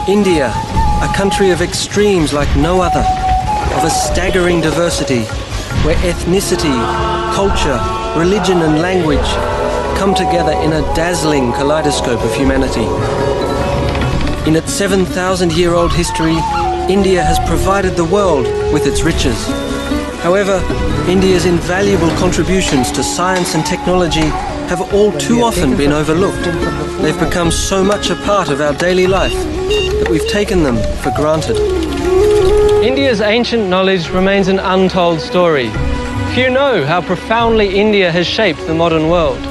India, a country of extremes like no other, of a staggering diversity, where ethnicity, culture, religion and language come together in a dazzling kaleidoscope of humanity. In its 7,000-year-old history, India has provided the world with its riches. However, India's invaluable contributions to science and technology have all too often been overlooked. They've become so much a part of our daily life that we've taken them for granted. India's ancient knowledge remains an untold story. Few know how profoundly India has shaped the modern world.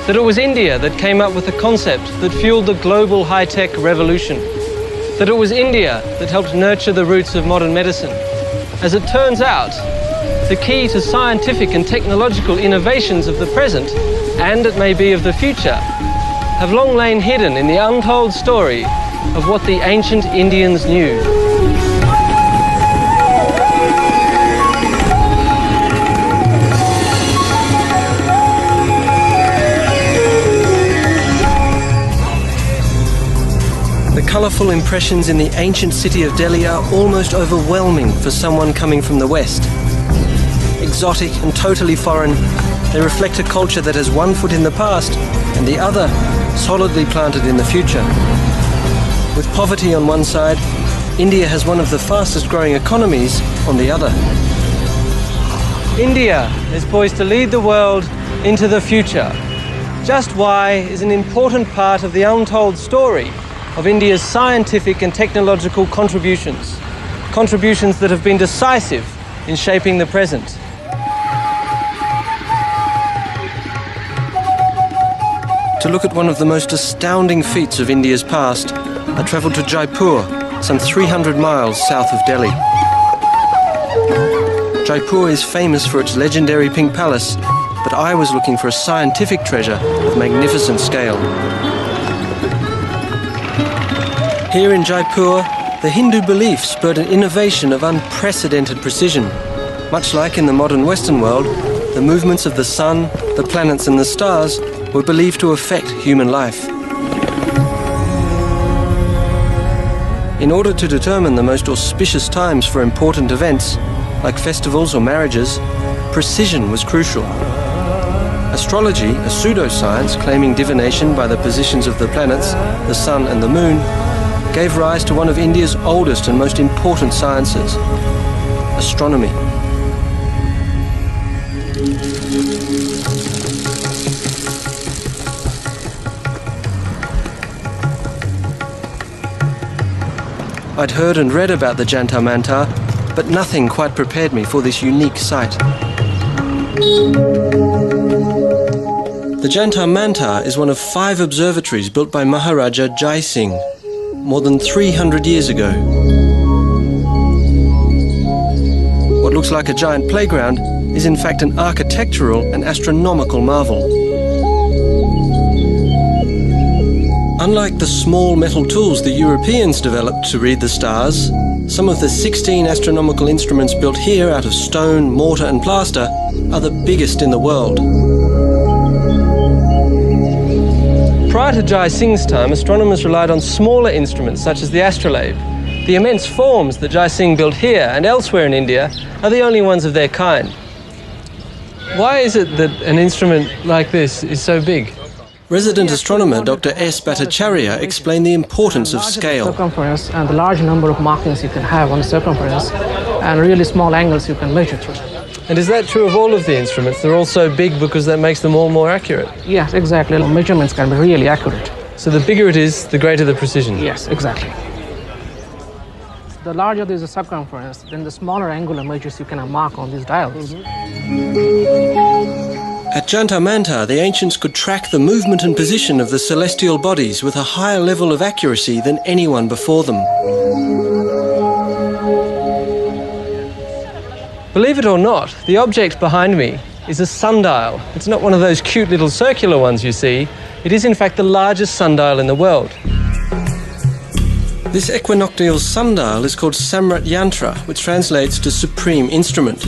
That it was India that came up with the concept that fueled the global high-tech revolution. That it was India that helped nurture the roots of modern medicine. As it turns out, the key to scientific and technological innovations of the present, and it may be of the future, have long lain hidden in the untold story of what the ancient Indians knew. The colourful impressions in the ancient city of Delhi are almost overwhelming for someone coming from the West. Exotic and totally foreign, they reflect a culture that has one foot in the past and the other solidly planted in the future. With poverty on one side, India has one of the fastest growing economies on the other. India is poised to lead the world into the future. Just why is an important part of the untold story of India's scientific and technological contributions. Contributions that have been decisive in shaping the present. To look at one of the most astounding feats of India's past, I travelled to Jaipur, some 300 miles south of Delhi. Jaipur is famous for its legendary Pink Palace, but I was looking for a scientific treasure of magnificent scale. Here in Jaipur, the Hindu belief spurred an innovation of unprecedented precision. Much like in the modern Western world, the movements of the sun, the planets and the stars were believed to affect human life. In order to determine the most auspicious times for important events, like festivals or marriages, precision was crucial. Astrology, a pseudoscience claiming divination by the positions of the planets, the sun and the moon, gave rise to one of India's oldest and most important sciences, astronomy. I'd heard and read about the Jantar Mantar, but nothing quite prepared me for this unique sight. The Jantar Mantar is one of 5 observatories built by Maharaja Jai Singh more than 300 years ago. What looks like a giant playground is in fact an architectural and astronomical marvel. Unlike the small metal tools the Europeans developed to read the stars, some of the 16 astronomical instruments built here out of stone, mortar and plaster are the biggest in the world. Prior to Jai Singh's time, astronomers relied on smaller instruments such as the astrolabe. The immense forms that Jai Singh built here and elsewhere in India are the only ones of their kind. Why is it that an instrument like this is so big? Resident astronomer Dr. S. Bhattacharya explained the importance of scale. Circumference and the large number of markings you can have on the circumference and really small angles you can measure through. And is that true of all of the instruments? They're all so big because that makes them all more accurate? Yes, exactly. Measurements can be really accurate. So the bigger it is, the greater the precision? Yes, exactly. The larger there is the circumference, then the smaller angular measures you can mark on these dials. At Jantar Mantar, the ancients could track the movement and position of the celestial bodies with a higher level of accuracy than anyone before them. Believe it or not, the object behind me is a sundial. It's not one of those cute little circular ones you see. It is in fact the largest sundial in the world. This equinoctial sundial is called Samrat Yantra, which translates to supreme instrument.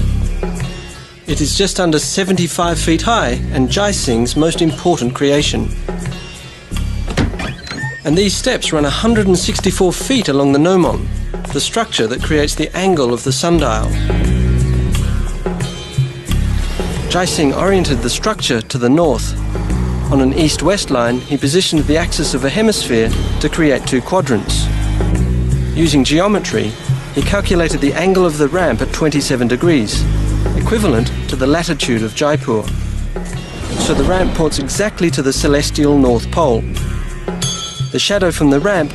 It is just under 75 feet high and Jai Singh's most important creation. And these steps run 164 feet along the gnomon, the structure that creates the angle of the sundial. Jaising oriented the structure to the north. On an east-west line, he positioned the axis of a hemisphere to create two quadrants. Using geometry, he calculated the angle of the ramp at 27 degrees, equivalent to the latitude of Jaipur. So the ramp points exactly to the celestial North Pole. The shadow from the ramp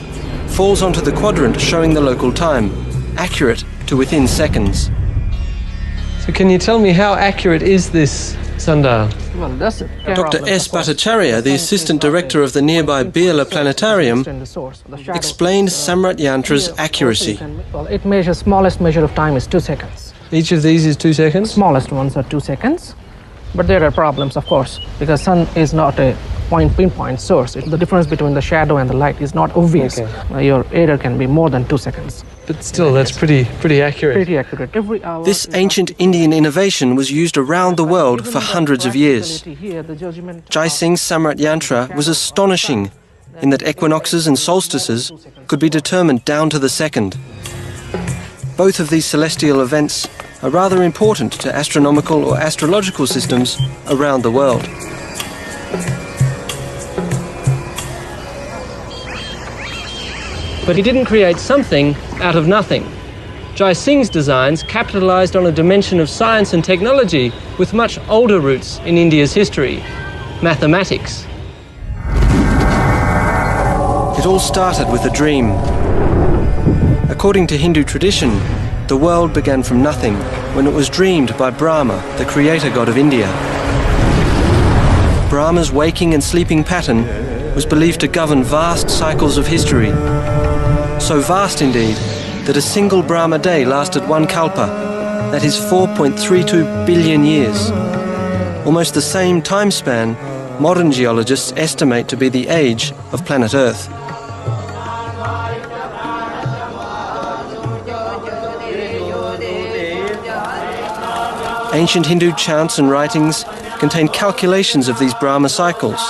falls onto the quadrant showing the local time, accurate to within seconds. So can you tell me how accurate is this sundial? Well, that's Dr. S. Bhattacharya, the assistant director of the nearby Birla Planetarium, explained Samrat Yantra's accuracy. Well, it measures, smallest measure of time is 2 seconds. Each of these is 2 seconds? Smallest ones are 2 seconds. But there are problems, of course, because sun is not a pinpoint source. The difference between the shadow and the light is not obvious. Okay. Your error can be more than 2 seconds. But still, that's pretty accurate. Pretty accurate. Every hour. This ancient Indian innovation was used around the world for hundreds of years. Jaising's Samrat Yantra was astonishing in that equinoxes and solstices could be determined down to the second. Both of these celestial events are rather important to astronomical or astrological systems around the world. But he didn't create something out of nothing. Jaising's designs capitalized on a dimension of science and technology with much older roots in India's history: mathematics. It all started with a dream. According to Hindu tradition, the world began from nothing when it was dreamed by Brahma, the creator god of India. Brahma's waking and sleeping pattern was believed to govern vast cycles of history. So vast indeed that a single Brahma day lasted 1 kalpa, that is 4.32 billion years. Almost the same time span modern geologists estimate to be the age of planet Earth. Ancient Hindu chants and writings contain calculations of these Brahma cycles,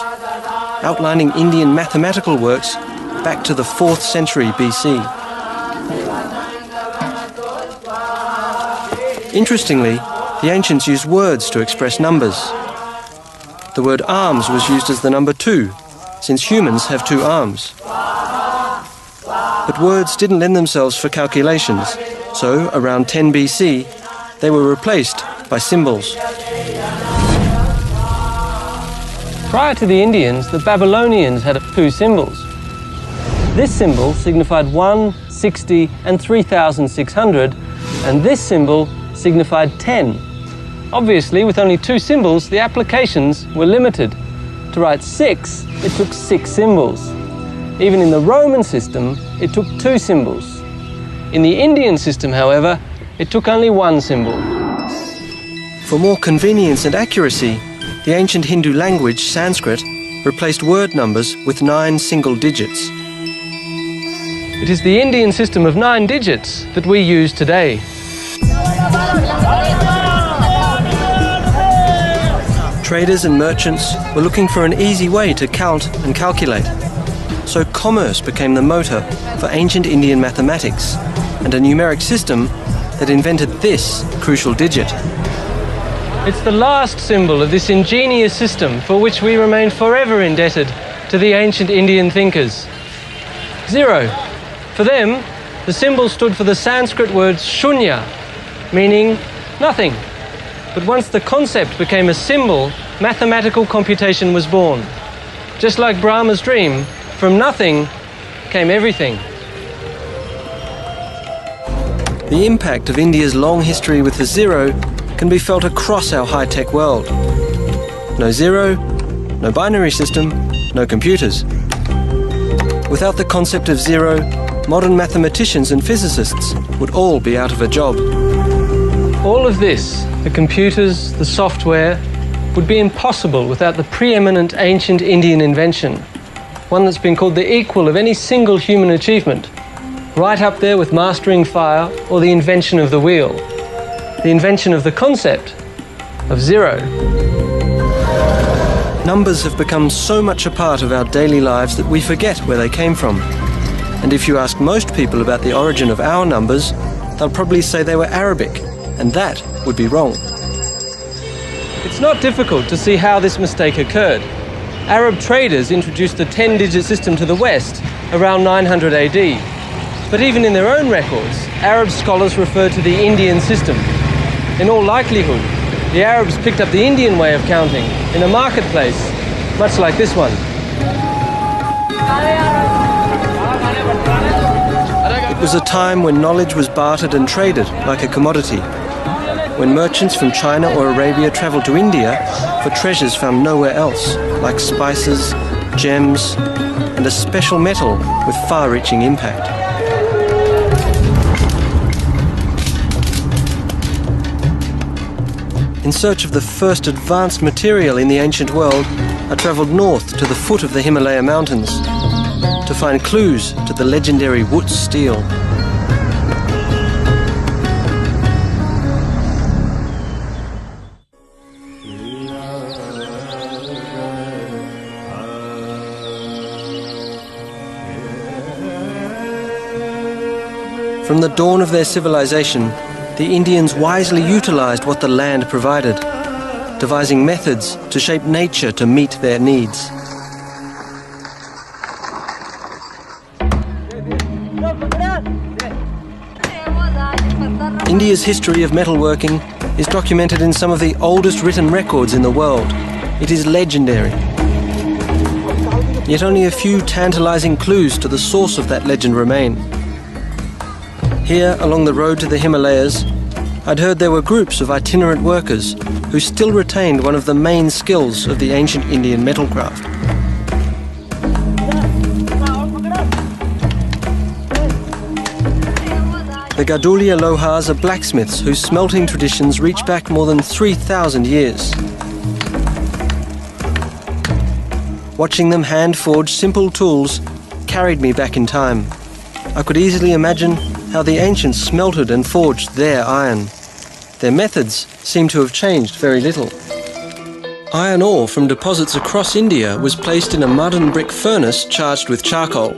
outlining Indian mathematical works back to the 4th century BC. Interestingly, the ancients used words to express numbers. The word arms was used as the number 2, since humans have 2 arms. But words didn't lend themselves for calculations, so around 10 BC, they were replaced by symbols. Prior to the Indians, the Babylonians had 2 symbols. This symbol signified 1, 60, and 3,600, and this symbol signified 10. Obviously, with only 2 symbols, the applications were limited. To write 6, it took 6 symbols. Even in the Roman system, it took 2 symbols. In the Indian system, however, it took only 1 symbol. For more convenience and accuracy, the ancient Hindu language, Sanskrit, replaced word numbers with 9 single digits. It is the Indian system of 9 digits that we use today. Traders and merchants were looking for an easy way to count and calculate. So commerce became the motor for ancient Indian mathematics and a numeric system that invented this crucial digit. It's the last symbol of this ingenious system for which we remain forever indebted to the ancient Indian thinkers. 0. For them, the symbol stood for the Sanskrit word shunya, meaning nothing. But once the concept became a symbol, mathematical computation was born. Just like Brahma's dream, from nothing came everything. The impact of India's long history with the 0 can be felt across our high-tech world. No 0, no binary system, no computers. Without the concept of 0, modern mathematicians and physicists would all be out of a job. All of this, the computers, the software, would be impossible without the preeminent ancient Indian invention, one that's been called the equal of any single human achievement, right up there with mastering fire or the invention of the wheel, the invention of the concept of 0. Numbers have become so much a part of our daily lives that we forget where they came from. And if you ask most people about the origin of our numbers, they'll probably say they were Arabic, and that would be wrong. It's not difficult to see how this mistake occurred. Arab traders introduced the 10-digit system to the West around 900 AD. But even in their own records, Arab scholars refer to the Indian system. In all likelihood, the Arabs picked up the Indian way of counting in a marketplace, much like this one. It was a time when knowledge was bartered and traded like a commodity, when merchants from China or Arabia travelled to India for treasures found nowhere else, like spices, gems, and a special metal with far-reaching impact. In search of the first advanced material in the ancient world, I travelled north to the foot of the Himalaya mountains to find clues to the legendary Wootz steel. From the dawn of their civilization, the Indians wisely utilized what the land provided, devising methods to shape nature to meet their needs. India's history of metalworking is documented in some of the oldest written records in the world. It is legendary. Yet only a few tantalizing clues to the source of that legend remain. Here, along the road to the Himalayas, I'd heard there were groups of itinerant workers who still retained one of the main skills of the ancient Indian metalcraft. The Gadulia Lohars are blacksmiths whose smelting traditions reach back more than 3,000 years. Watching them hand-forge simple tools carried me back in time. I could easily imagine how the ancients smelted and forged their iron. Their methods seem to have changed very little. Iron ore from deposits across India was placed in a mud and brick furnace charged with charcoal.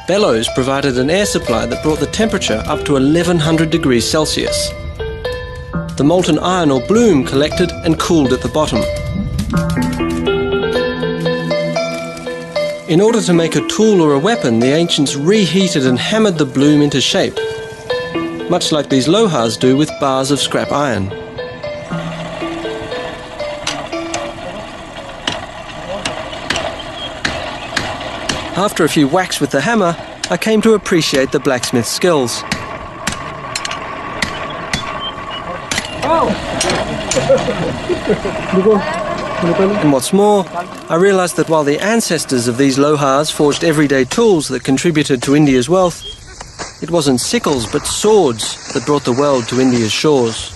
Bellows provided an air supply that brought the temperature up to 1100 degrees Celsius. The molten iron or bloom collected and cooled at the bottom. In order to make a tool or a weapon, the ancients reheated and hammered the bloom into shape, much like these lohars do with bars of scrap iron. After a few whacks with the hammer, I came to appreciate the blacksmith's skills. And what's more, I realised that while the ancestors of these lohars forged everyday tools that contributed to India's wealth, it wasn't sickles but swords that brought the world to India's shores.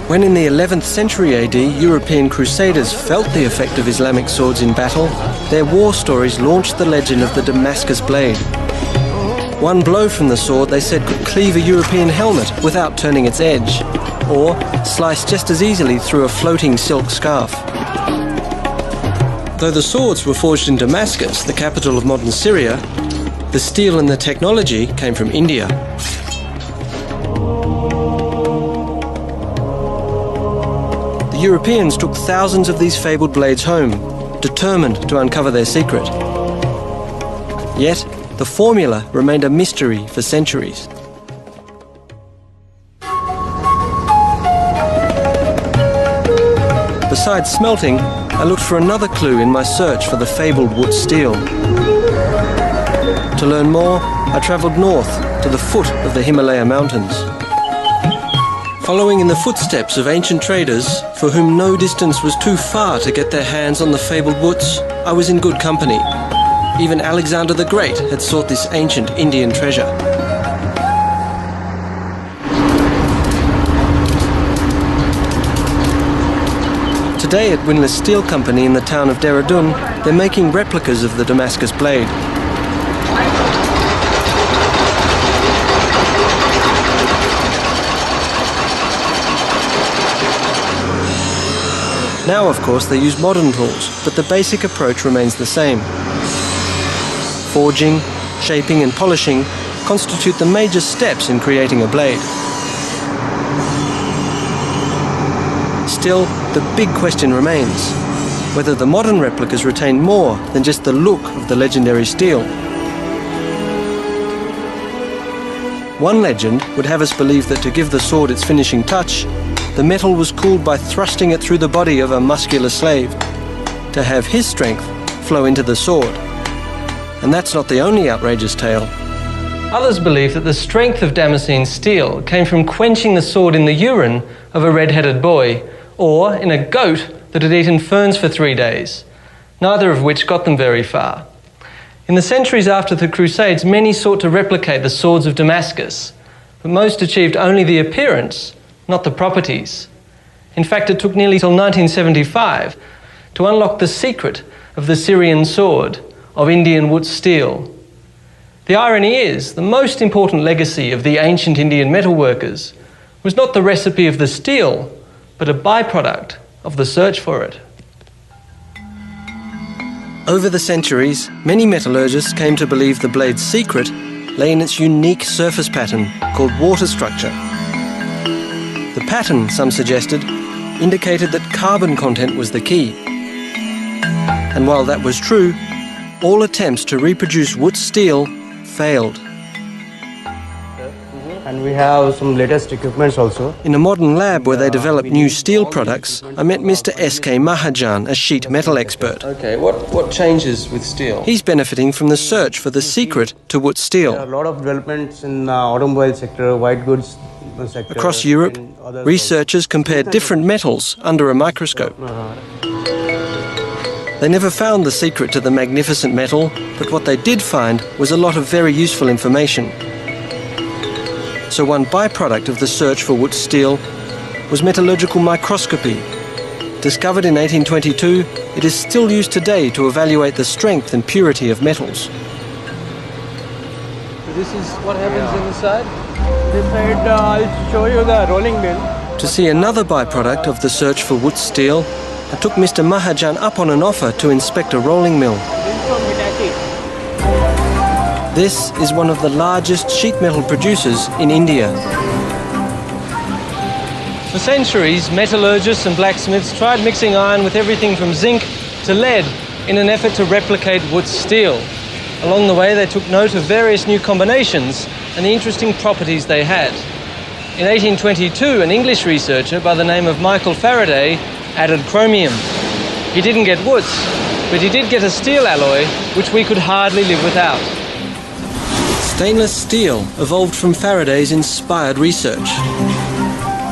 When in the 11th century AD, European crusaders felt the effect of Islamic swords in battle, their war stories launched the legend of the Damascus blade. One blow from the sword, they said, could cleave a European helmet without turning its edge, or slice just as easily through a floating silk scarf. Though the swords were forged in Damascus, the capital of modern Syria, the steel and the technology came from India. The Europeans took thousands of these fabled blades home, determined to uncover their secret. Yet, the formula remained a mystery for centuries. Besides smelting, I looked for another clue in my search for the fabled Wootz steel. To learn more, I travelled north to the foot of the Himalaya mountains. Following in the footsteps of ancient traders, for whom no distance was too far to get their hands on the fabled Wootz, I was in good company. Even Alexander the Great had sought this ancient Indian treasure. Today at Windlass Steel Company in the town of Dehradun, they're making replicas of the Damascus blade. Now, of course, they use modern tools, but the basic approach remains the same. Forging, shaping and polishing constitute the major steps in creating a blade. Still, the big question remains whether the modern replicas retain more than just the look of the legendary steel. One legend would have us believe that to give the sword its finishing touch, the metal was cooled by thrusting it through the body of a muscular slave, to have his strength flow into the sword. And that's not the only outrageous tale. Others believe that the strength of Damascene steel came from quenching the sword in the urine of a red-headed boy, or in a goat that had eaten ferns for 3 days, neither of which got them very far. In the centuries after the Crusades, many sought to replicate the swords of Damascus, but most achieved only the appearance, not the properties. In fact, it took nearly till 1975 to unlock the secret of the Syrian sword of Indian Wootz steel. The irony is, the most important legacy of the ancient Indian metalworkers was not the recipe of the steel, but a byproduct of the search for it. Over the centuries, many metallurgists came to believe the blade's secret lay in its unique surface pattern called water structure. The pattern, some suggested, indicated that carbon content was the key. And while that was true, all attempts to reproduce Wootz steel failed. And we have some latest equipments also. In a modern lab where they develop new steel products, I met Mr. S.K. Mahajan, a sheet metal expert. Okay, what changes with steel? He's benefiting from the search for the secret to Wootz steel. There are a lot of developments in the automobile sector, white goods sector. Across Europe, researchers compared different metals under a microscope. They never found the secret to the magnificent metal, but what they did find was a lot of very useful information. So one byproduct of the search for Wootz steel was metallurgical microscopy. Discovered in 1822, it is still used today to evaluate the strength and purity of metals. So this is what happens inside? This side, I'll show you the rolling mill. To see another byproduct of the search for Wootz steel, I took Mr. Mahajan up on an offer to inspect a rolling mill. This is one of the largest sheet metal producers in India. For centuries, metallurgists and blacksmiths tried mixing iron with everything from zinc to lead in an effort to replicate Wootz steel. Along the way, they took note of various new combinations and the interesting properties they had. In 1822, an English researcher by the name of Michael Faraday added chromium. He didn't get Wootz, but he did get a steel alloy which we could hardly live without. Stainless steel evolved from Faraday's inspired research.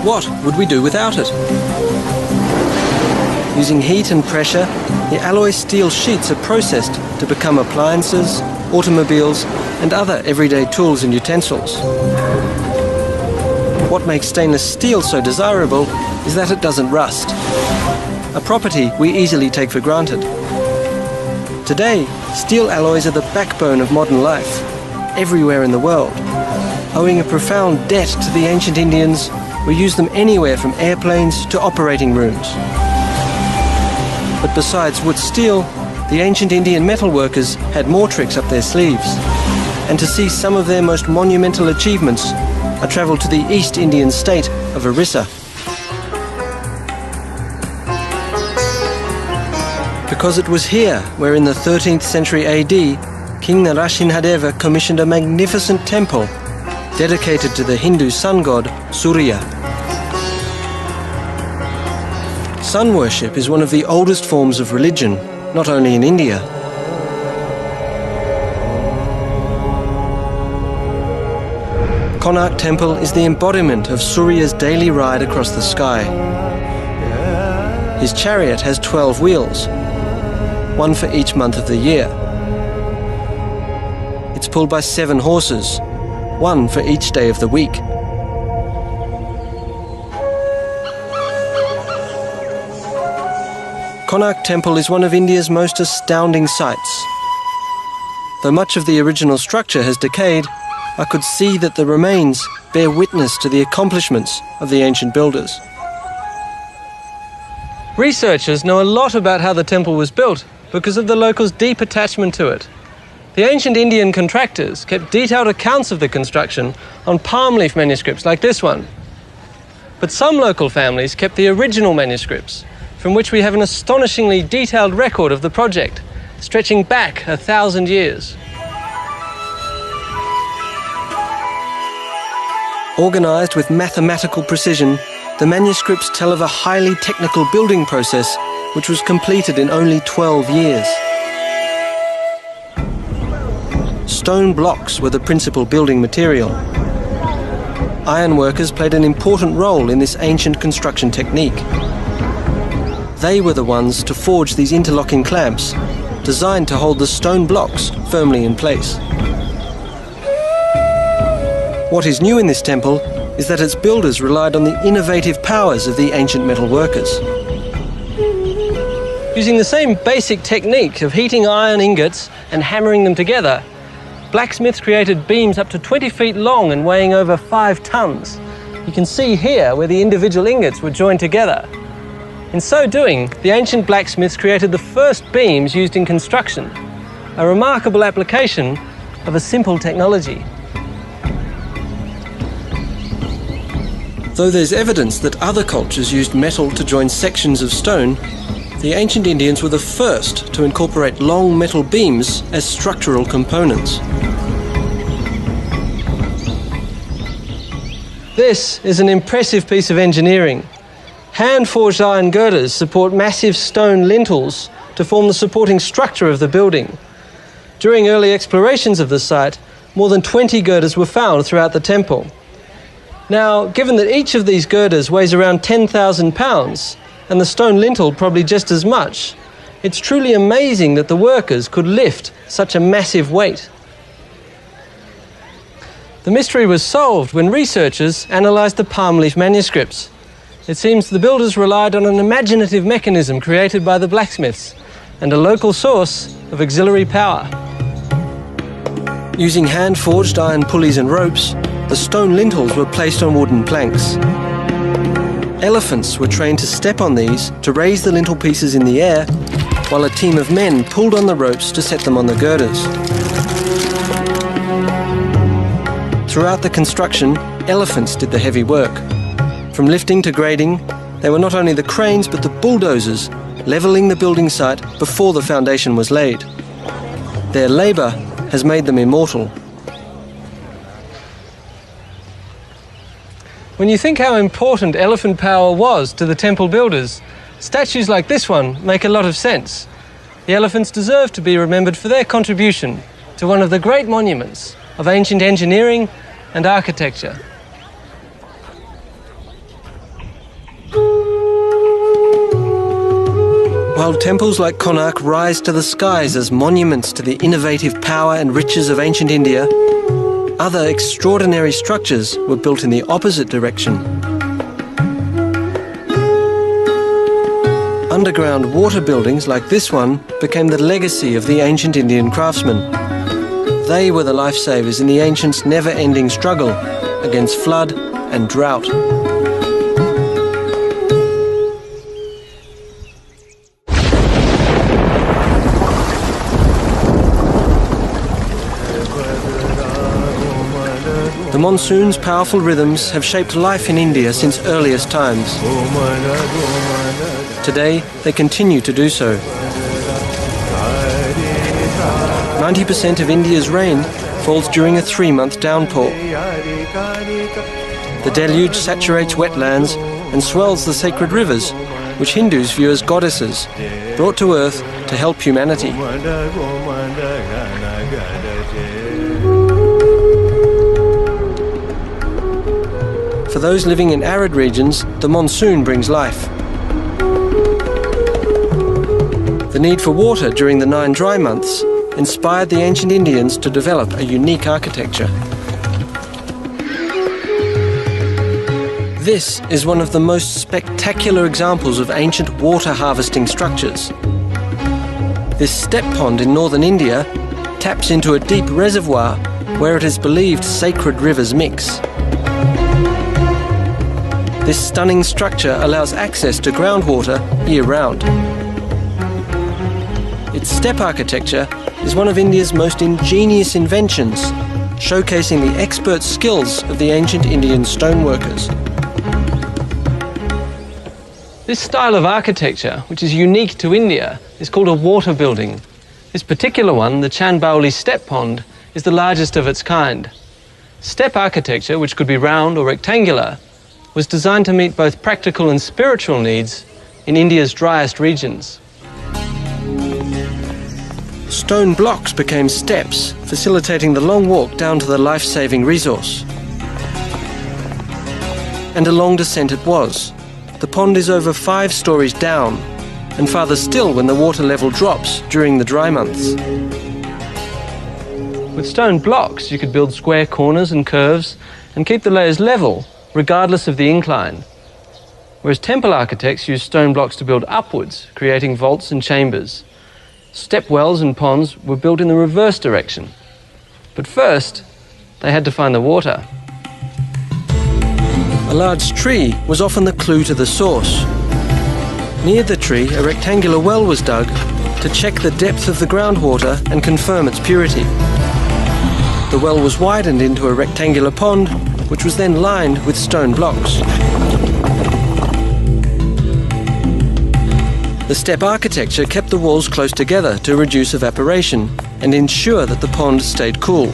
What would we do without it? Using heat and pressure, the alloy steel sheets are processed to become appliances, automobiles, and other everyday tools and utensils. What makes stainless steel so desirable is that it doesn't rust, a property we easily take for granted. Today, steel alloys are the backbone of modern life, everywhere in the world. Owing a profound debt to the ancient Indians, we use them anywhere from airplanes to operating rooms. But besides Wootz steel, the ancient Indian metalworkers had more tricks up their sleeves. And to see some of their most monumental achievements, I travelled to the East Indian state of Orissa. Because it was here where in the 13th century AD, King Narasimhadeva commissioned a magnificent temple dedicated to the Hindu sun god Surya. Sun worship is one of the oldest forms of religion, not only in India. Konark Temple is the embodiment of Surya's daily ride across the sky. His chariot has 12 wheels, one for each month of the year. It's pulled by 7 horses, one for each day of the week. Konark Temple is one of India's most astounding sights. Though much of the original structure has decayed, I could see that the remains bear witness to the accomplishments of the ancient builders. Researchers know a lot about how the temple was built because of the locals' deep attachment to it. The ancient Indian contractors kept detailed accounts of the construction on palm leaf manuscripts like this one. But some local families kept the original manuscripts, from which we have an astonishingly detailed record of the project, stretching back 1,000 years. Organised with mathematical precision, the manuscripts tell of a highly technical building process which was completed in only 12 years. Stone blocks were the principal building material. Ironworkers played an important role in this ancient construction technique. They were the ones to forge these interlocking clamps, designed to hold the stone blocks firmly in place. What is new in this temple is that its builders relied on the innovative powers of the ancient metal workers. Using the same basic technique of heating iron ingots and hammering them together, blacksmiths created beams up to 20 feet long and weighing over 5 tons. You can see here where the individual ingots were joined together. In so doing, the ancient blacksmiths created the first beams used in construction, a remarkable application of a simple technology. Though there's evidence that other cultures used metal to join sections of stone, the ancient Indians were the first to incorporate long metal beams as structural components. This is an impressive piece of engineering. Hand-forged iron girders support massive stone lintels to form the supporting structure of the building. During early explorations of the site, more than 20 girders were found throughout the temple. Now, given that each of these girders weighs around 10,000 pounds, and the stone lintel probably just as much, it's truly amazing that the workers could lift such a massive weight. The mystery was solved when researchers analysed the palm leaf manuscripts. It seems the builders relied on an imaginative mechanism created by the blacksmiths and a local source of auxiliary power. Using hand-forged iron pulleys and ropes, the stone lintels were placed on wooden planks. Elephants were trained to step on these to raise the lintel pieces in the air, while a team of men pulled on the ropes to set them on the girders. Throughout the construction, elephants did the heavy work. From lifting to grading, they were not only the cranes but the bulldozers, levelling the building site before the foundation was laid. Their labour has made them immortal. When you think how important elephant power was to the temple builders, statues like this one make a lot of sense. The elephants deserve to be remembered for their contribution to one of the great monuments of ancient engineering and architecture. While temples like Konark rise to the skies as monuments to the innovative power and riches of ancient India, other extraordinary structures were built in the opposite direction. Underground water buildings like this one became the legacy of the ancient Indian craftsmen. They were the lifesavers in the ancients' never-ending struggle against flood and drought. The monsoon's powerful rhythms have shaped life in India since earliest times. Today, they continue to do so. 90% of India's rain falls during a 3-month downpour. The deluge saturates wetlands and swells the sacred rivers, which Hindus view as goddesses, brought to earth to help humanity. For those living in arid regions, the monsoon brings life. The need for water during the 9 dry months inspired the ancient Indians to develop a unique architecture. This is one of the most spectacular examples of ancient water harvesting structures. This step pond in northern India taps into a deep reservoir where it is believed sacred rivers mix. This stunning structure allows access to groundwater year-round. Its step architecture is one of India's most ingenious inventions, showcasing the expert skills of the ancient Indian stoneworkers. This style of architecture, which is unique to India, is called a water building. This particular one, the Chandbauli Step Pond, is the largest of its kind. Step architecture, which could be round or rectangular, was designed to meet both practical and spiritual needs in India's driest regions. Stone blocks became steps, facilitating the long walk down to the life-saving resource. And a long descent it was. The pond is over 5 stories down, and farther still when the water level drops during the dry months. With stone blocks, you could build square corners and curves and keep the layers level, regardless of the incline. Whereas temple architects used stone blocks to build upwards, creating vaults and chambers. Step wells and ponds were built in the reverse direction. But first, they had to find the water. A large tree was often the clue to the source. Near the tree, a rectangular well was dug to check the depth of the groundwater and confirm its purity. The well was widened into a rectangular pond, which was then lined with stone blocks. The step architecture kept the walls close together to reduce evaporation and ensure that the pond stayed cool.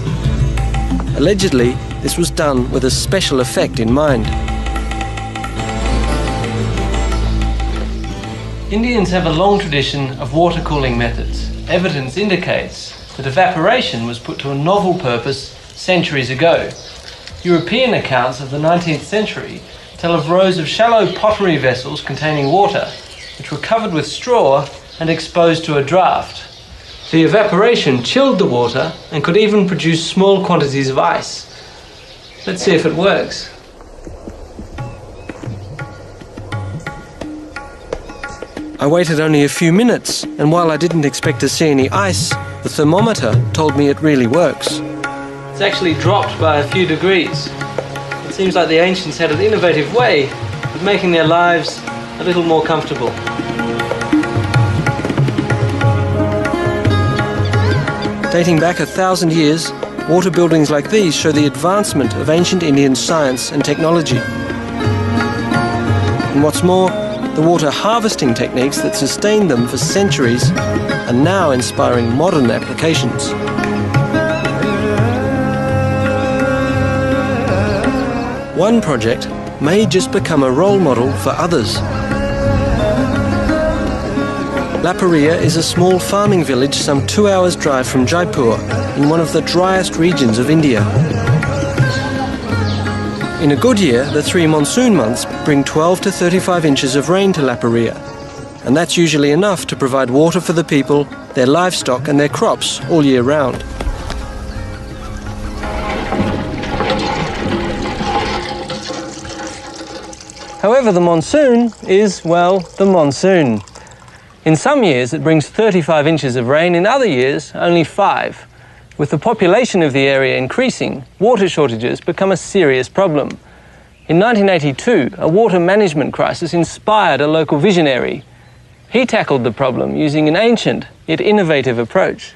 Allegedly, this was done with a special effect in mind. Indians have a long tradition of water cooling methods. Evidence indicates that evaporation was put to a novel purpose centuries ago. European accounts of the 19th century tell of rows of shallow pottery vessels containing water, which were covered with straw and exposed to a draft. The evaporation chilled the water and could even produce small quantities of ice. Let's see if it works. I waited only a few minutes, and while I didn't expect to see any ice, the thermometer told me it really works. It's actually dropped by a few degrees. It seems like the ancients had an innovative way of making their lives a little more comfortable. Dating back 1,000 years, water buildings like these show the advancement of ancient Indian science and technology. And what's more, the water harvesting techniques that sustained them for centuries are now inspiring modern applications. One project may just become a role model for others. Laparia is a small farming village some 2 hours' drive from Jaipur, in one of the driest regions of India. In a good year, the 3 monsoon months bring 12 to 35 inches of rain to Laparia, and that's usually enough to provide water for the people, their livestock and their crops all year round. However, the monsoon is, well, the monsoon. In some years it brings 35 inches of rain, in other years only 5. With the population of the area increasing, water shortages become a serious problem. In 1982, a water management crisis inspired a local visionary. He tackled the problem using an ancient yet innovative approach.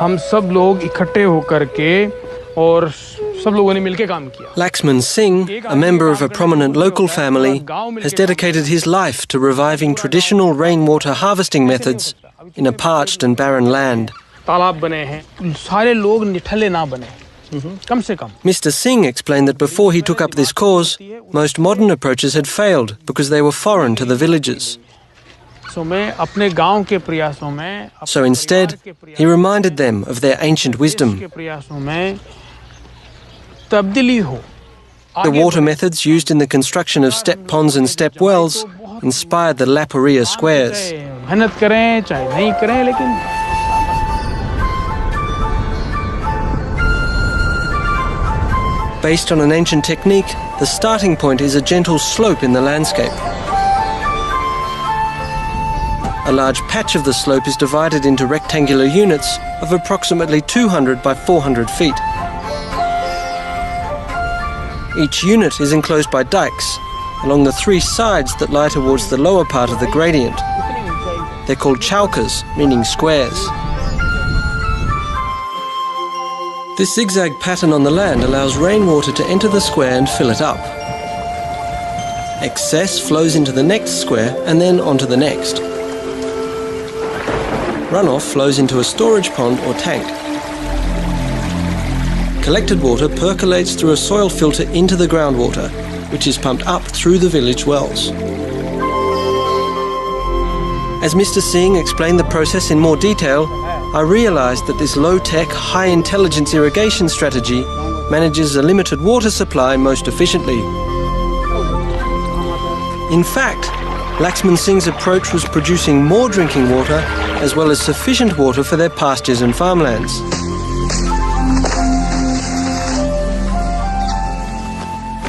हम सब लोग इकट्ठे होकर के और सब लोगों ने मिलके काम किया. Laxman Singh, a member of a prominent local family, has dedicated his life to reviving traditional rainwater harvesting methods in a parched and barren land. तालाब बने हैं, सारे लोग निठल्ले ना बने, कम से कम. Mr. Singh explained that before he took up this cause, most modern approaches had failed because they were foreign to the villagers. So मैं अपने गांव के प्रयासों में, So instead, he reminded them of their ancient wisdom. के प्रयासों में तब्दीली हो. The water methods used in the construction of step ponds and step wells inspired the Laparia squares. मेहनत करें चाहे नहीं करें, लेकिन Based on an ancient technique, the starting point is a gentle slope in the landscape. A large patch of the slope is divided into rectangular units of approximately 200 by 400 feet. Each unit is enclosed by dikes along the three sides that lie towards the lower part of the gradient. They're called chaukas, meaning squares. This zigzag pattern on the land allows rainwater to enter the square and fill it up. Excess flows into the next square and then onto the next. Runoff flows into a storage pond or tank. Collected water percolates through a soil filter into the groundwater, which is pumped up through the village wells. As Mr. Singh explained the process in more detail, I realised that this low-tech, high-intelligence irrigation strategy manages a limited water supply most efficiently. In fact, Laxman Singh's approach was producing more drinking water as well as sufficient water for their pastures and farmlands.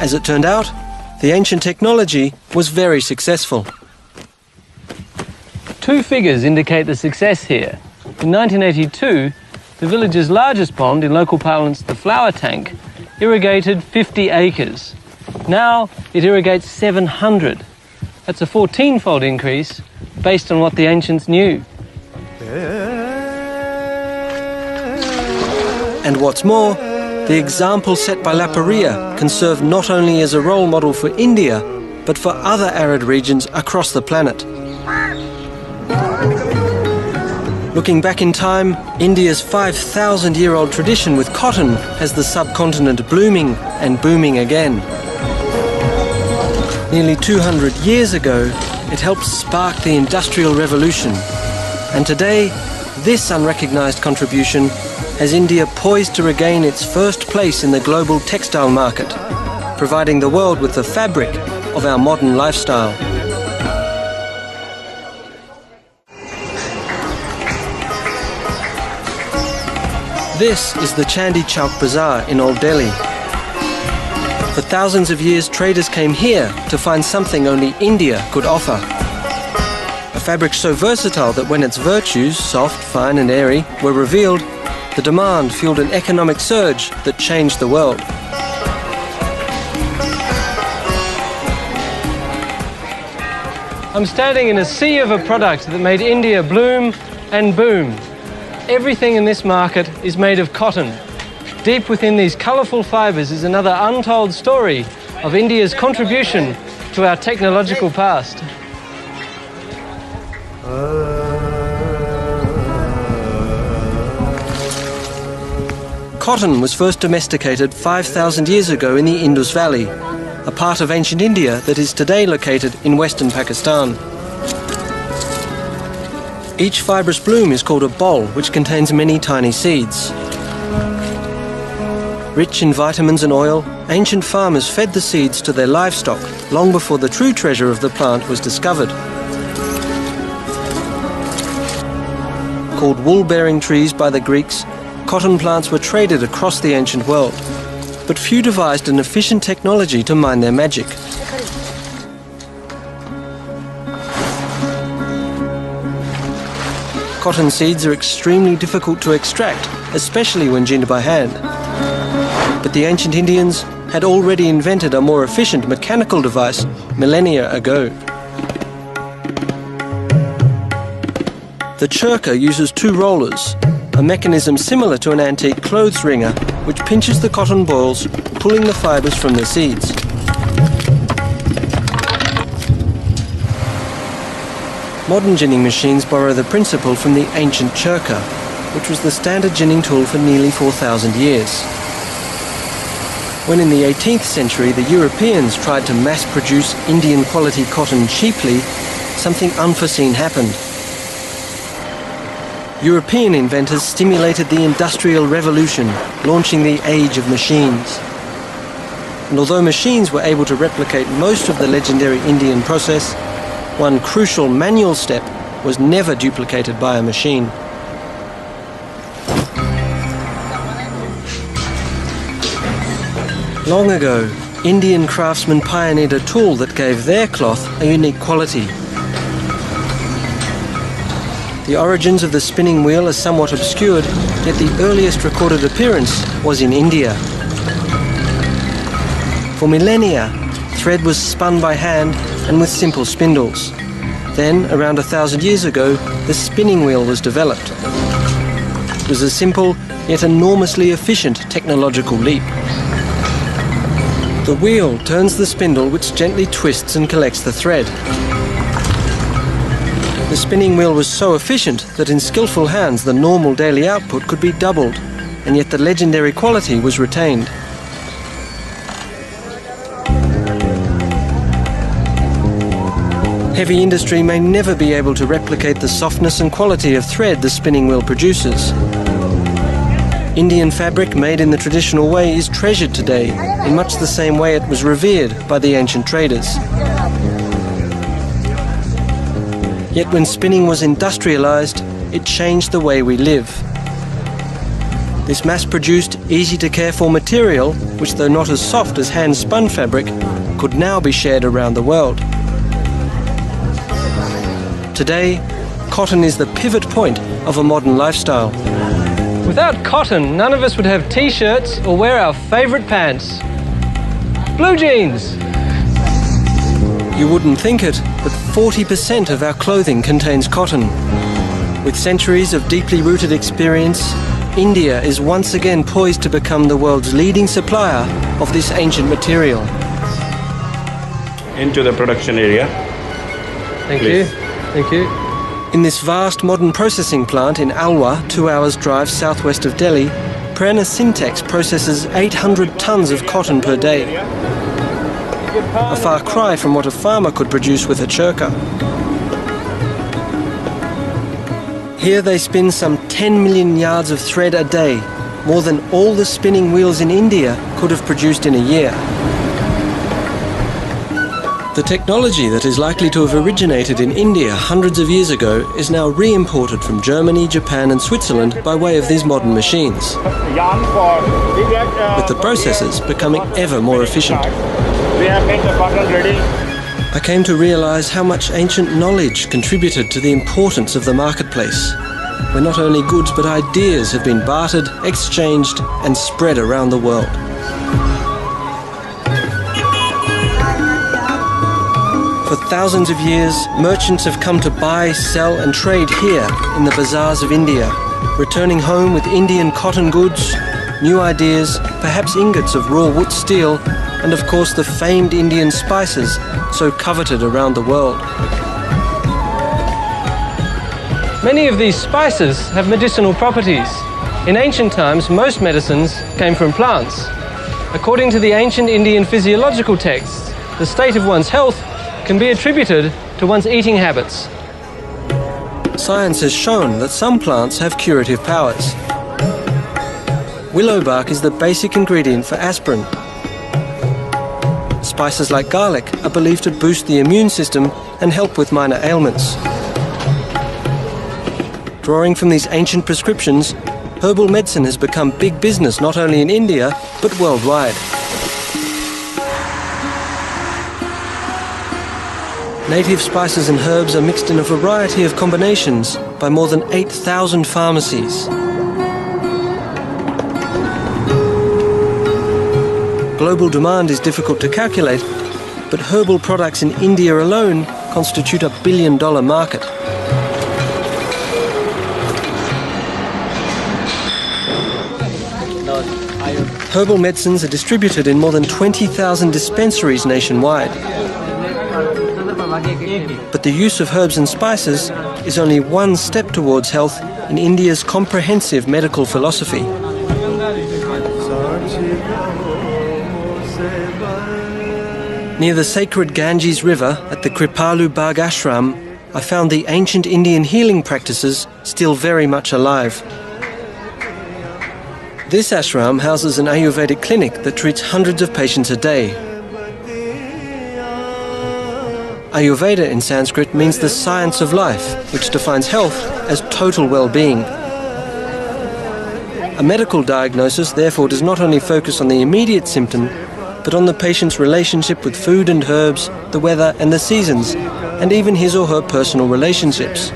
As it turned out, the ancient technology was very successful. Two figures indicate the success here. In 1982, the village's largest pond, in local parlance the flower tank, irrigated 50 acres. Now it irrigates 700. That's a 14-fold increase based on what the ancients knew. And what's more, the example set by La Paria can serve not only as a role model for India, but for other arid regions across the planet. Looking back in time, India's 5,000-year-old tradition with cotton has the subcontinent blooming and booming again. Nearly 200 years ago, it helped spark the Industrial Revolution. And today, this unrecognised contribution has India poised to regain its first place in the global textile market, providing the world with the fabric of our modern lifestyle. This is the Chandi Chowk Bazaar in Old Delhi. For thousands of years, traders came here to find something only India could offer. A fabric so versatile that when its virtues, soft, fine and airy, were revealed, the demand fueled an economic surge that changed the world. I'm standing in a sea of a product that made India bloom and boom. Everything in this market is made of cotton. Deep within these colourful fibres is another untold story of India's contribution to our technological past. Cotton was first domesticated 5,000 years ago in the Indus Valley, a part of ancient India that is today located in western Pakistan. Each fibrous bloom is called a bol, which contains many tiny seeds. Rich in vitamins and oil, ancient farmers fed the seeds to their livestock long before the true treasure of the plant was discovered. Called wool-bearing trees by the Greeks, cotton plants were traded across the ancient world, but few devised an efficient technology to mine their magic. Cotton seeds are extremely difficult to extract, especially when ginned by hand. But the ancient Indians had already invented a more efficient mechanical device millennia ago. The churka uses two rollers, a mechanism similar to an antique clothes wringer, which pinches the cotton balls, pulling the fibres from the seeds. Modern ginning machines borrow the principle from the ancient churka, which was the standard ginning tool for nearly 4,000 years. When in the 18th century the Europeans tried to mass-produce Indian-quality cotton cheaply, something unforeseen happened. European inventors stimulated the Industrial Revolution, launching the age of machines. And although machines were able to replicate most of the legendary Indian process, one crucial manual step was never duplicated by a machine. Long ago, Indian craftsmen pioneered a tool that gave their cloth a unique quality. The origins of the spinning wheel are somewhat obscured, yet the earliest recorded appearance was in India. For millennia, thread was spun by hand and with simple spindles. Then, around 1,000 years ago, the spinning wheel was developed. It was a simple, yet enormously efficient technological leap. The wheel turns the spindle, which gently twists and collects the thread. The spinning wheel was so efficient that in skillful hands the normal daily output could be doubled, and yet the legendary quality was retained. Heavy industry may never be able to replicate the softness and quality of thread the spinning wheel produces. Indian fabric made in the traditional way is treasured today in much the same way it was revered by the ancient traders. Yet when spinning was industrialized, it changed the way we live. This mass-produced, easy-to-care-for material, which though not as soft as hand-spun fabric, could now be shared around the world. Today, cotton is the pivot point of a modern lifestyle. Without cotton, none of us would have t-shirts or wear our favourite pants. Blue jeans! You wouldn't think it, but 40% of our clothing contains cotton. With centuries of deeply rooted experience, India is once again poised to become the world's leading supplier of this ancient material. Into the production area. Thank Please. you. Thank you. In this vast modern processing plant in Alwar, 2 hours drive southwest of Delhi, Prerna Syntex processes 800 tons of cotton per day. A far cry from what a farmer could produce with a churka. Here they spin some 10 million yards of thread a day, more than all the spinning wheels in India could have produced in a year. The technology that is likely to have originated in India hundreds of years ago is now re-imported from Germany, Japan and Switzerland by way of these modern machines, with the processes becoming ever more efficient. We have made the cotton ready. I came to realize how much ancient knowledge contributed to the importance of the marketplace, where not only goods but ideas have been bartered, exchanged and spread around the world. For thousands of years, merchants have come to buy, sell and trade here in the bazaars of India, returning home with Indian cotton goods, new ideas, perhaps ingots of raw wood steel, and of course the famed Indian spices so coveted around the world. Many of these spices have medicinal properties. In ancient times, most medicines came from plants. According to the ancient Indian physiological texts, the state of one's health can be attributed to one's eating habits. Science has shown that some plants have curative powers. Willow bark is the basic ingredient for aspirin. Spices like garlic are believed to boost the immune system and help with minor ailments. Drawing from these ancient prescriptions, herbal medicine has become big business not only in India, but worldwide. Native spices and herbs are mixed in a variety of combinations by more than 8,000 pharmacies. Global demand is difficult to calculate, but herbal products in India alone constitute a billion-dollar market. Herbal medicines are distributed in more than 20,000 dispensaries nationwide. But the use of herbs and spices is only one step towards health in India's comprehensive medical philosophy. Near the sacred Ganges River at the Kripalu Bagh Ashram, I found the ancient Indian healing practices still very much alive. This ashram houses an Ayurvedic clinic that treats hundreds of patients a day. Ayurveda in Sanskrit means the science of life, which defines health as total well-being. A medical diagnosis therefore does not only focus on the immediate symptom, but on the patient's relationship with food and herbs, the weather and the seasons, and even his or her personal relationships.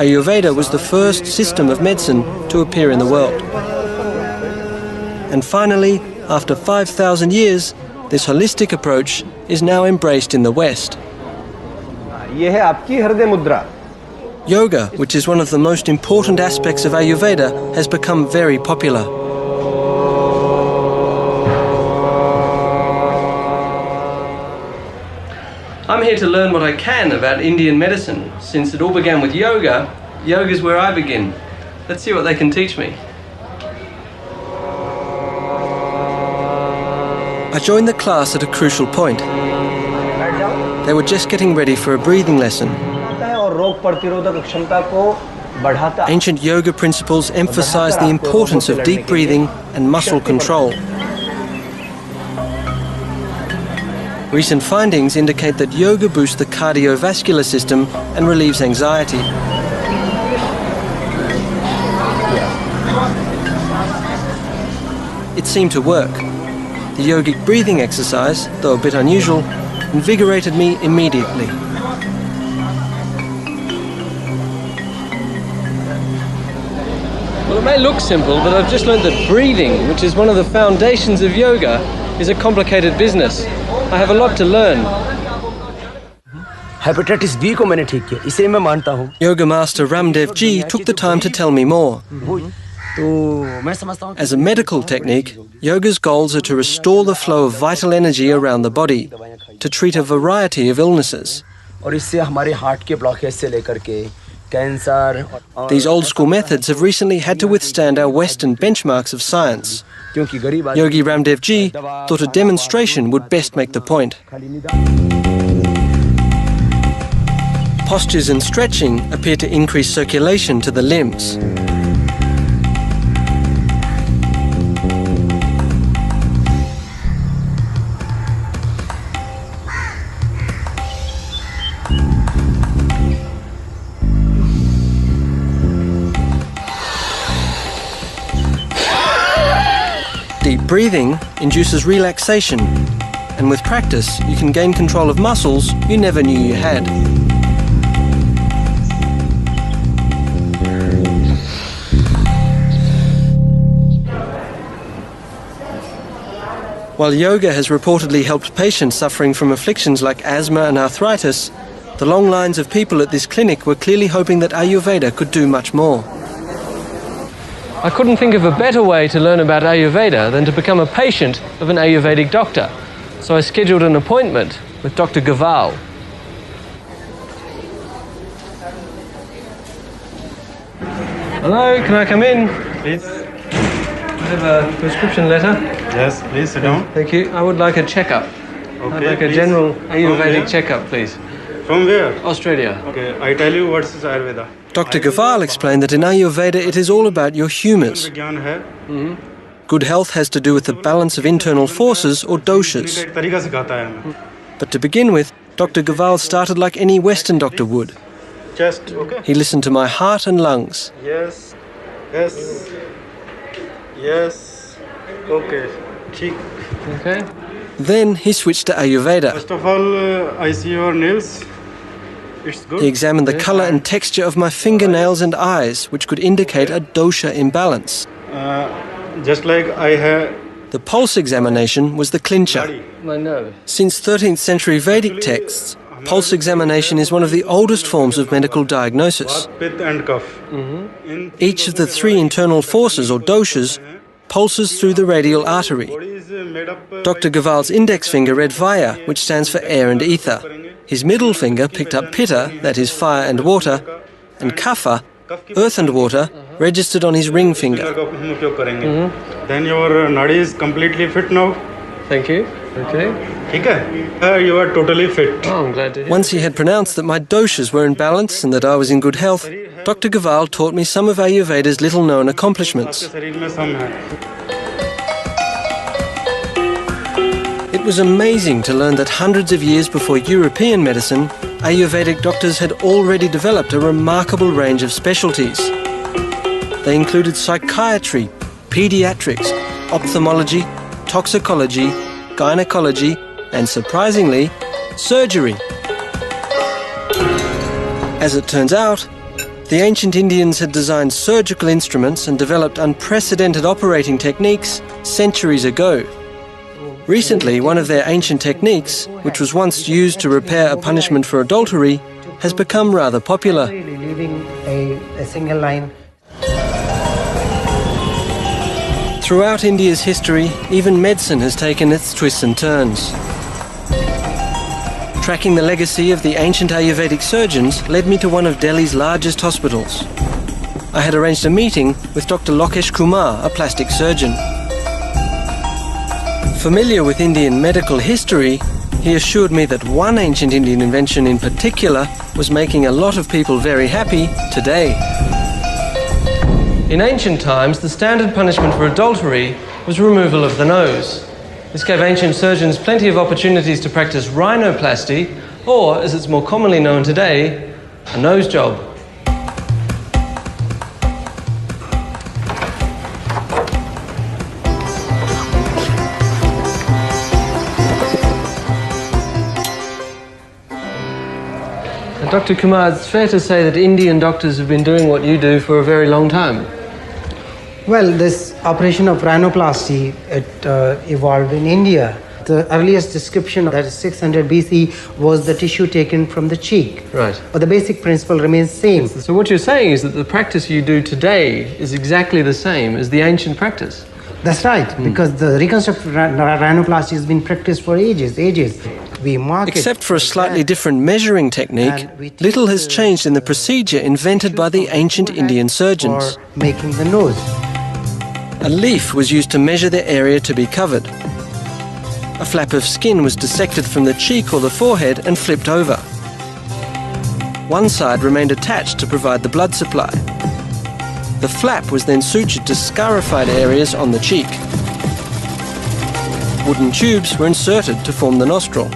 Ayurveda was the first system of medicine to appear in the world. And finally, after 5,000 years, this holistic approach is now embraced in the West. ये है आपकी हृदय मुद्रा. Yoga, which is one of the most important aspects of Ayurveda, has become very popular. I'm here to learn what I can about Indian medicine. Since it all began with yoga, yoga is where I begin. Let's see what they can teach me. I joined the class at a crucial point. They were just getting ready for a breathing lesson. Ancient yoga principles emphasize the importance of deep breathing and muscle control. Recent findings indicate that yoga boosts the cardiovascular system and relieves anxiety. It seemed to work. The yogic breathing exercise, though a bit unusual, invigorated me immediately. Well, it may look simple, but I've just learned that breathing, which is one of the foundations of yoga, is a complicated business. I have a lot to learn. Hepatitis B को मैंने ठीक किया, इसे मैं मानता हूँ. Yoga master Ramdev Ji took the time to tell me more. As a medical technique, yoga's goals are to restore the flow of vital energy around the body, to treat a variety of illnesses. और इससे हमारे heart के blockage से लेकर के cancer. These old-school methods have recently had to withstand our Western benchmarks of science. Yogi Ramdev Ji thought a demonstration would best make the point. Postures and stretching appear to increase circulation to the limbs. Deep breathing induces relaxation, and with practice you can gain control of muscles you never knew you had. While yoga has reportedly helped patients suffering from afflictions like asthma and arthritis, the long lines of people at this clinic were clearly hoping that Ayurveda could do much more. I couldn't think of a better way to learn about Ayurveda than to become a patient of an Ayurvedic doctor. So I scheduled an appointment with Dr. Gaval. Hello, can I come in? Please. I have a prescription letter. Yes, please sit down. Thank you. I would like a checkup. Okay, I'd like a please. general From Ayurvedic where? checkup, please. From where? Australia. Okay, I tell you what is Ayurveda. Dr. Gaval explained that in Ayurveda it is all about your humours. विज्ञान है. Good health has to do with the balance of internal forces or doshas. एक तरीका सिखाता है हमें. But to begin with, Dr. Gaval started like any Western doctor would. Chest, okay. He listened to my heart and lungs. Yes, yes, yes. Okay, ठीक. Okay. Then he switched to Ayurveda. First of all, I see your nails. It's good. He examined the colour and texture of my fingernails and eyes, which could indicate a dosha imbalance. Just like I have. The pulse examination was the clincher. My nerve. Since 13th century Vedic texts, pulse examination is one of the oldest forms of medical diagnosis. Pith and cough. Each of the three internal forces or doshas pulses through the radial artery. Body is made up. Dr. Gaval's index finger read Vaya, which stands for air and ether. His middle finger picked up Pitta, that is fire and water, and Kapha, earth and water, registered on his ring finger. हम उपयोग करेंगे. Then your nadi is completely fit now. Thank you. Okay. ठीक है? You are totally fit. Oh, I'm glad to hear. Once he had pronounced that my doshas were in balance and that I was in good health, Dr. Gaval taught me some of Ayurveda's little-known accomplishments. आपके शरीर में सम है. It was amazing to learn that hundreds of years before European medicine, Ayurvedic doctors had already developed a remarkable range of specialties. They included psychiatry, pediatrics, ophthalmology, toxicology, gynecology, and surprisingly, surgery. As it turns out, the ancient Indians had designed surgical instruments and developed unprecedented operating techniques centuries ago. Recently, one of their ancient techniques, which was once used to repair a punishment for adultery, has become rather popular. Leaving a single line. Throughout India's history, even medicine has taken its twists and turns. Tracking the legacy of the ancient Ayurvedic surgeons led me to one of Delhi's largest hospitals. I had arranged a meeting with Dr. Lokesh Kumar, a plastic surgeon. Familiar with Indian medical history, he assured me that one ancient Indian invention in particular was making a lot of people very happy today. In ancient times, the standard punishment for adultery was removal of the nose. This gave ancient surgeons plenty of opportunities to practice rhinoplasty, or, as it's more commonly known today, a nose job. Dr. Kumar, it's fair to say that Indian doctors have been doing what you do for a very long time. Well, this operation of rhinoplasty, it evolved in India. The earliest description, that is 600 BC, was the tissue taken from the cheek. Right. But the basic principle remains same. So what you're saying is that the practice you do today is exactly the same as the ancient practice? That's right, because the reconstructive rhinoplasty has been practiced for ages. We mark Except for a slightly different measuring technique, little has changed in the procedure invented by the ancient Indian surgeons. For making the nose. A leaf was used to measure the area to be covered. A flap of skin was dissected from the cheek or the forehead and flipped over. One side remained attached to provide the blood supply. The flap was then sutured to scarified areas on the cheek. Wooden tubes were inserted to form the nostril.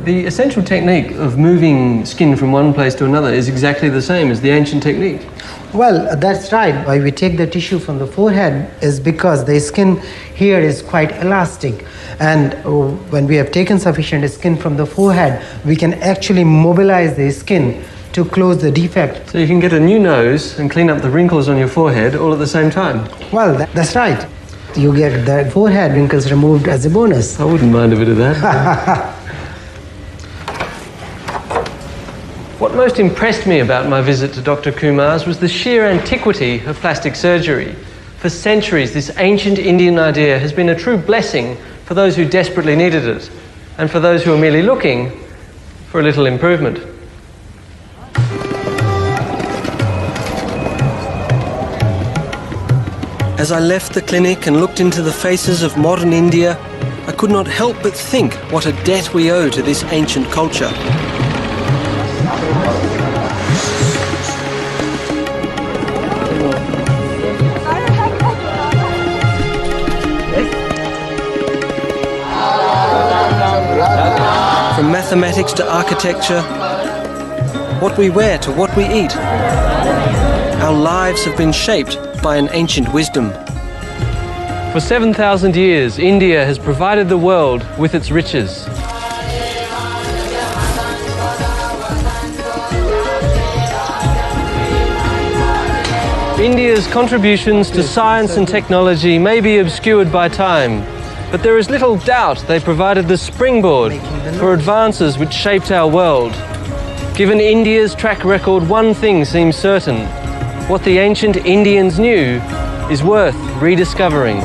The essential technique of moving skin from one place to another is exactly the same as the ancient technique. Well, that's right. Why we take the tissue from the forehead is because the skin here is quite elastic. And when we have taken sufficient skin from the forehead, we can actually mobilize the skin to close the defect. So you can get a new nose and clean up the wrinkles on your forehead all at the same time. Well, that's right. You get the forehead wrinkles removed as a bonus. I wouldn't mind a bit of that. What most impressed me about my visit to Dr. Kumar's was the sheer antiquity of plastic surgery. For centuries, this ancient Indian idea has been a true blessing for those who desperately needed it, and for those who are merely looking for a little improvement. As I left the clinic and looked into the faces of modern India, I could not help but think what a debt we owe to this ancient culture. From mathematics to architecture, what we wear to what we eat, our lives have been shaped by an ancient wisdom. For 7,000 years, India has provided the world with its riches. India's contributions to science and technology may be obscured by time, but there is little doubt they provided the springboard for advances which shaped our world. Given India's track record, one thing seems certain: what the ancient Indians knew is worth rediscovering.